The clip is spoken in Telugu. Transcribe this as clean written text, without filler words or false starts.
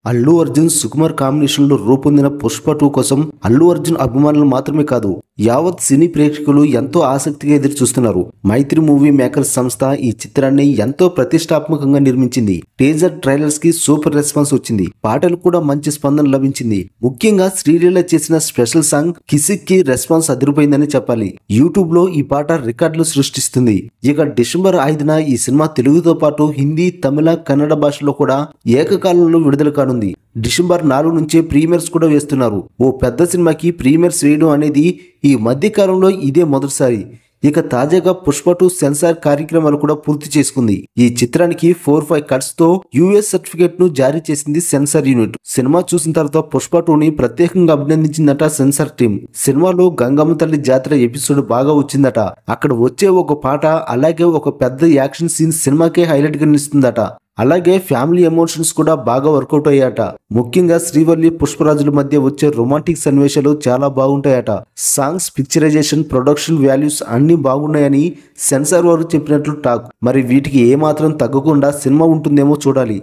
అల్లు అర్జున్ సుకుమార్ కాంబినేషన్ లో రూపొందిన పుష్ప 2 కోసం అల్లు అర్జున్ అభిమానులు మాత్రమే కాదు యావత్ సినీ ప్రేక్షకులు ఎంతో ఆసక్తిగా ఎదురు చూస్తున్నారు. మైత్రి మూవీ మేకర్స్ సంస్థ ఈ చిత్రాన్ని ఎంతో ప్రతిష్టాత్మకంగా నిర్మించింది. టీజర్ ట్రైలర్స్ కి సూపర్ రెస్పాన్స్ వచ్చింది. పాటలు కూడా మంచి స్పందన లభించింది. ముఖ్యంగా శ్రీలీల చేసిన స్పెషల్ సాంగ్ కిసిక్ కి రెస్పాన్స్ అదిరిపోయిందని చెప్పాలి. యూట్యూబ్ లో ఈ పాట రికార్డులు సృష్టిస్తుంది. ఇక డిసెంబర్ 5న ఈ సినిమా తెలుగుతో పాటు హిందీ, తమిళ, కన్నడ భాషలో కూడా ఏకకాలంలో విడుదల కానుంది. డిసెంబర్ 4 నుంచే ప్రీమియర్స్ కూడా వేస్తున్నారు. ఓ పెద్ద సినిమాకి ప్రీమియర్స్ వేయడం అనేది ఈ మధ్య కాలంలో ఇదే మొదటిసారి. ఇక తాజాగా పుష్ప 2 సెన్సార్ కార్యక్రమాలు కూడా పూర్తి చేసుకుంది. ఈ చిత్రానికి 4-5 కట్స్ తో యుఎస్ సర్టిఫికేట్ ను జారీ చేసింది సెన్సార్ యూనిట్. సినిమా చూసిన తర్వాత పుష్ప 2ని ప్రత్యేకంగా అభినందించిందట సెన్సార్ టీం. సినిమాలో గంగమ్మ తల్లి జాతర ఎపిసోడ్ బాగా వచ్చిందట. అక్కడ వచ్చే ఒక పాట అలాగే ఒక పెద్ద యాక్షన్ సీన్ సినిమాకే హైలైట్ గా నిలుస్తుందట. అలాగే ఫ్యామిలీ ఎమోషన్స్ కూడా బాగా వర్కౌట్ అయ్యాట. ముఖ్యంగా శ్రీవల్లి, పుష్పరాజుల మధ్య వచ్చే రొమాంటిక్ సన్నివేశాలు చాలా బాగుంటాయట. సాంగ్స్, పిక్చరైజేషన్, ప్రొడక్షన్ వాల్యూస్ అన్ని బాగున్నాయని సెన్సార్ వారు చెప్పినట్లు టాక్. మరి వీటికి ఏమాత్రం తగ్గకుండా సినిమా ఉంటుందేమో చూడాలి.